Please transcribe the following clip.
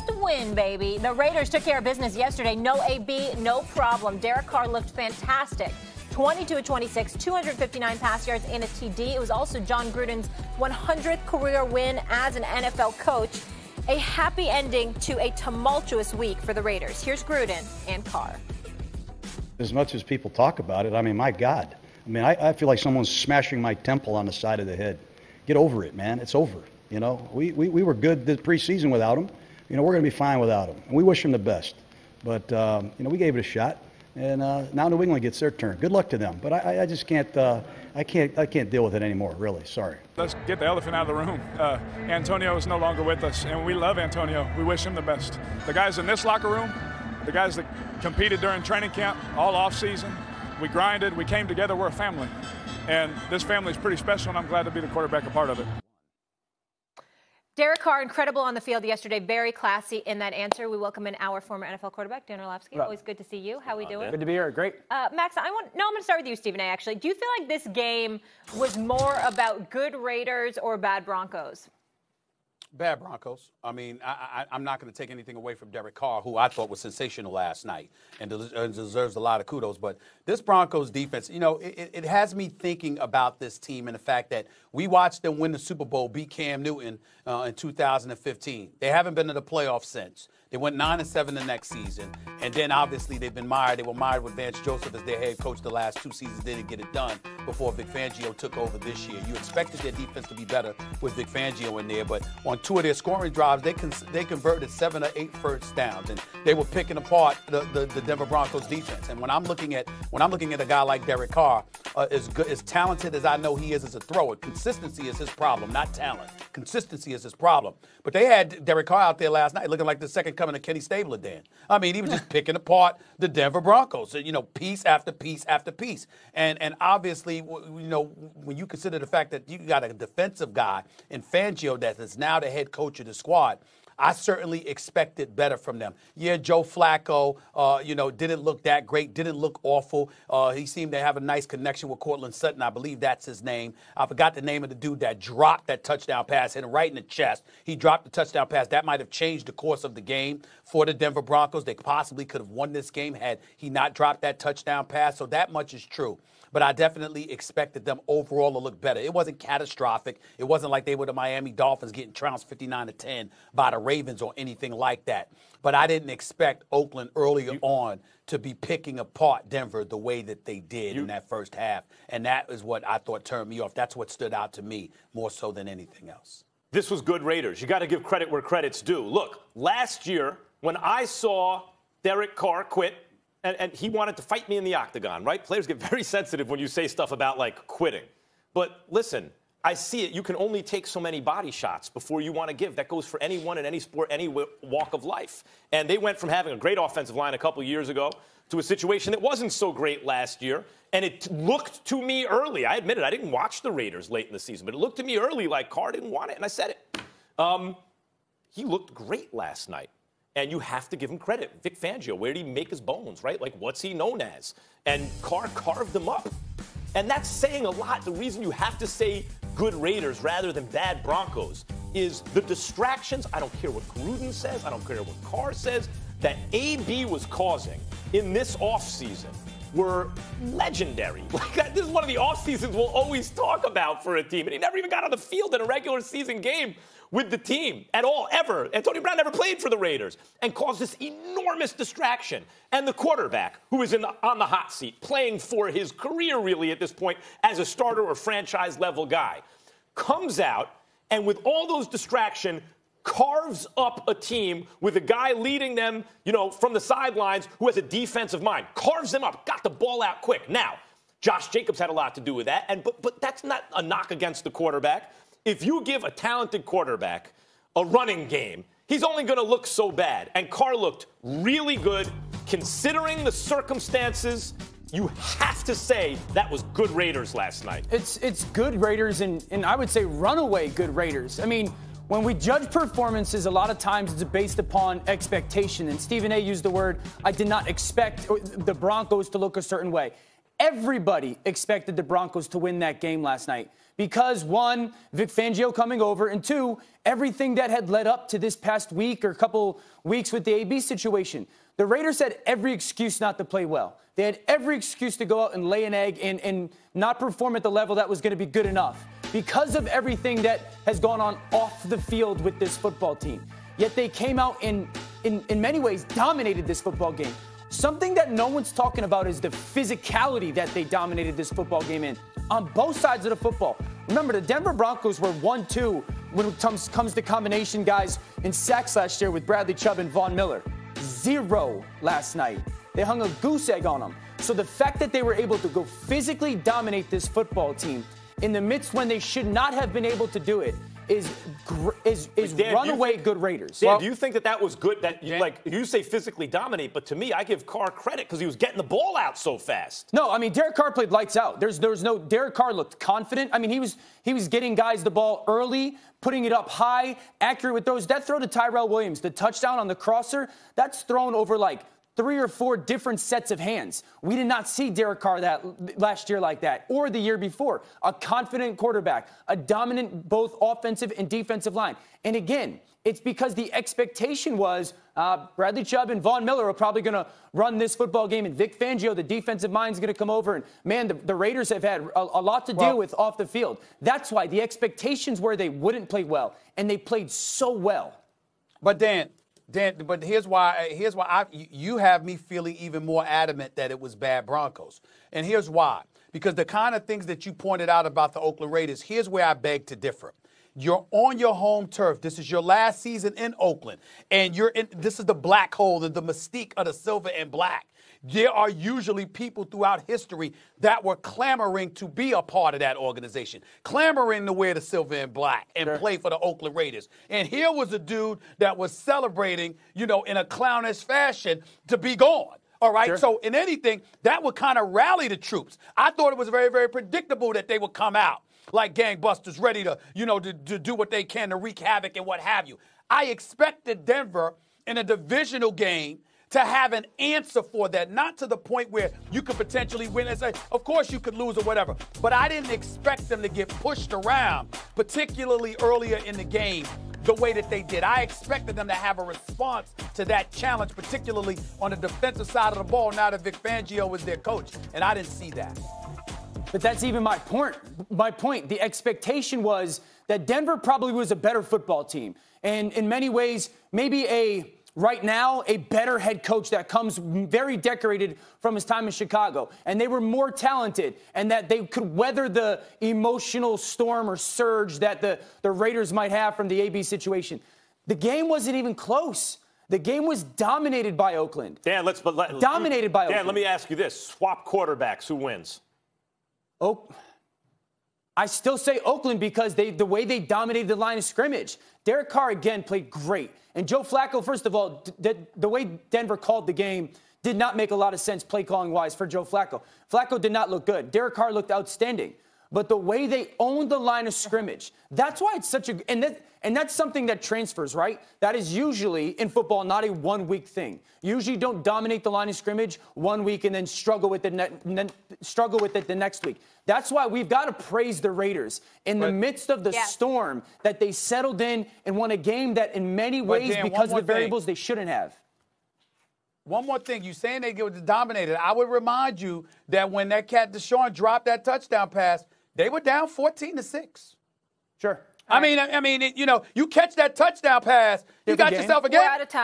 Just win, baby. The Raiders took care of business yesterday. No AB, no problem. Derek Carr looked fantastic. 22 of 26, 259 pass yards and a TD. It was also John Gruden's 100th career win as an NFL coach. A happy ending to a tumultuous week for the Raiders. Here's Gruden and Carr. As much as people talk about it, I mean, my God. I mean, I feel like someone's smashing my temple on the side of the head. Get over it, man. It's over. You know, we were good this preseason without him. You know, we're going to be fine without him. And we wish him the best. But, you know, we gave it a shot. And now New England gets their turn. Good luck to them. But I just can't, I can't deal with it anymore, really. Sorry. Let's get the elephant out of the room. Antonio is no longer with us, and we love Antonio. We wish him the best. The guys in this locker room, the guys that competed during training camp, all off-season, we grinded, we came together, we're a family. And this family is pretty special, and I'm glad to be the quarterback, a part of it. Derek Carr, incredible on the field yesterday. Very classy in that answer. We welcome in our former NFL quarterback, Dan Orlovsky. Always good to see you. How are we doing? Good to be here. Great. Max, I'm going to start with you, Stephen A., actually. Do you feel like this game was more about good Raiders or bad Broncos? Bad Broncos. I mean, I'm not going to take anything away from Derek Carr, who I thought was sensational last night and deserves a lot of kudos. But this Broncos defense, you know, it has me thinking about this team and the fact that we watched them win the Super Bowl, beat Cam Newton in 2015. They haven't been to the playoffs since. They went 9-7 the next season. And then, obviously, they've been mired. They were mired with Vance Joseph as their head coach the last 2 seasons. They didn't get it done before Vic Fangio took over this year. You expected their defense to be better with Vic Fangio in there. But on 2 of their scoring drives, they converted 7 or 8 first downs. And they were picking apart the Denver Broncos defense. And when I'm looking at a guy like Derek Carr, as talented as I know he is as a thrower, consistency is his problem, not talent. Consistency is his problem. But they had Derek Carr out there last night looking like the second coming of Kenny Stabler, Dan. I mean, he was just picking apart the Denver Broncos, you know, piece after piece after piece. And obviously, you know, when you consider the fact that you got a defensive guy in Fangio that is now the head coach of the squad, I certainly expected better from them. Yeah, Joe Flacco, you know, didn't look that great, didn't look awful. He seemed to have a nice connection with Cortland Sutton. I believe that's his name. I forgot the name of the dude that dropped that touchdown pass, hit him right in the chest. He dropped the touchdown pass. That might have changed the course of the game for the Denver Broncos. They possibly could have won this game had he not dropped that touchdown pass. So that much is true. But I definitely expected them overall to look better. It wasn't catastrophic. It wasn't like they were the Miami Dolphins getting trounced 59-10 by the Ravens or anything like that. But I didn't expect Oakland earlier on to be picking apart Denver the way that they did in that first half. And that is what I thought turned me off. That's what stood out to me more so than anything else. This was good Raiders. You got to give credit where credit's due. Look, last year when I saw Derek Carr quit, and he wanted to fight me in the octagon, right? Players get very sensitive when you say stuff about, like, quitting. But listen, I see it. You can only take so many body shots before you want to give. That goes for anyone in any sport, any walk of life. And they went from having a great offensive line a couple years ago to a situation that wasn't so great last year. And it looked to me early. I admit it. I didn't watch the Raiders late in the season. But it looked to me early like Carr didn't want it. And I said it. He looked great last night. And you have to give him credit. Vic Fangio, where did he make his bones, right? Like, what's he known as? And Carr carved them up. And that's saying a lot. The reason you have to say good Raiders rather than bad Broncos is the distractions. I don't care what Gruden says. I don't care what Carr says. That AB was causing in this offseason were legendary. Like, this is one of the off seasons we'll always talk about for a team. And he never even got on the field in a regular season game with the team at all, ever. Antonio Brown never played for the Raiders and caused this enormous distraction. And the quarterback, who is on the hot seat, playing for his career really at this point as a starter or franchise-level guy, comes out and with all those distractions, carves up a team with a guy leading them, you know, from the sidelines who has a defensive mind. Carves them up, got the ball out quick. Now, Josh Jacobs had a lot to do with that, but that's not a knock against the quarterback. If you give a talented quarterback a running game, he's only going to look so bad. And Carr looked really good. Considering the circumstances, you have to say that was good Raiders last night. It's good Raiders and I would say runaway good Raiders. I mean, when we judge performances, a lot of times it's based upon expectation. And Stephen A. used the word, I did not expect the Broncos to look a certain way. everybody expected the Broncos to win that game last night because, one, Vic Fangio coming over, and two, everything that had led up to this past week or couple weeks with the AB situation. The Raiders had every excuse not to play well. They had every excuse to go out and lay an egg and not perform at the level that was going to be good enough because of everything that has gone on off the field with this football team. Yet they came out in many ways dominated this football game. Something that no one's talking about is the physicality that they dominated this football game in on both sides of the football. Remember, the Denver Broncos were 1-2 when it comes to combination guys in sacks last year with Bradley Chubb and Von Miller. 0 last night. They hung a goose egg on them. So the fact that they were able to go physically dominate this football team in the midst when they should not have been able to do it is Dan, runaway good Raiders. Dan, do you think that was good? That you say physically dominate, but to me, I give Carr credit because he was getting the ball out so fast. No, I mean Derek Carr played lights out. There was no Derek Carr looked confident. I mean he was getting guys the ball early, putting it up high, accurate with throws. That throw to Tyrell Williams, the touchdown on the crosser, that's thrown over like 3 or 4 different sets of hands. We did not see Derek Carr that last year like that, or the year before. A confident quarterback, a dominant both offensive and defensive line. And again, it's because the expectation was Bradley Chubb and Von Miller are probably going to run this football game, and Vic Fangio, the defensive mind, is going to come over. And, man, the Raiders have had a lot to deal with off the field. That's why the expectations were they wouldn't play well, and they played so well. But, Dan, but here's why you have me feeling even more adamant that it was bad Broncos. And here's why. Because the kind of things that you pointed out about the Oakland Raiders, here's where I beg to differ. You're on your home turf. This is your last season in Oakland. And this is the black hole and the mystique of the silver and black. There are usually people throughout history that were clamoring to be a part of that organization, clamoring to wear the silver and black and play for the Oakland Raiders. And here was a dude that was celebrating, in a clownish fashion to be gone. All right. Sure. So in anything, that would kind of rally the troops. I thought it was very, very predictable that they would come out like gangbusters, ready to, to do what they can to wreak havoc and what have you. I expected Denver in a divisional game to have an answer for that, not to the point where you could potentially win and say, of course you could lose or whatever. But I didn't expect them to get pushed around, particularly earlier in the game, the way that they did. I expected them to have a response to that challenge, particularly on the defensive side of the ball, now that Vic Fangio was their coach. And I didn't see that. But that's even my point. My point, the expectation was that Denver probably was a better football team. And in many ways, maybe right now, a better head coach that comes very decorated from his time in Chicago. And they were more talented and that they could weather the emotional storm or surge that the Raiders might have from the AB situation. The game wasn't even close. The game was dominated by Oakland. Dominated by Oakland. Dan, let me ask you this. Swap quarterbacks. Who wins? I still say Oakland because the way they dominated the line of scrimmage. Derek Carr, again, played great. And Joe Flacco, first of all, the way Denver called the game did not make a lot of sense play calling-wise for Joe Flacco. Flacco did not look good. Derek Carr looked outstanding. But the way they owned the line of scrimmage, that's why it's such a – and that's something that transfers, right? That is usually, in football, not a one-week thing. You usually don't dominate the line of scrimmage 1 week and then struggle with it the next week. That's why we've got to praise the Raiders in the midst of the storm that they settled in and won a game that in many ways, because of the variables, they shouldn't have. One more thing. You saying they get dominated. I would remind you that when that cat Deshaun dropped that touchdown pass, they were down 14-6. Sure. I mean, you catch that touchdown pass, you got yourself a game. We're out of time.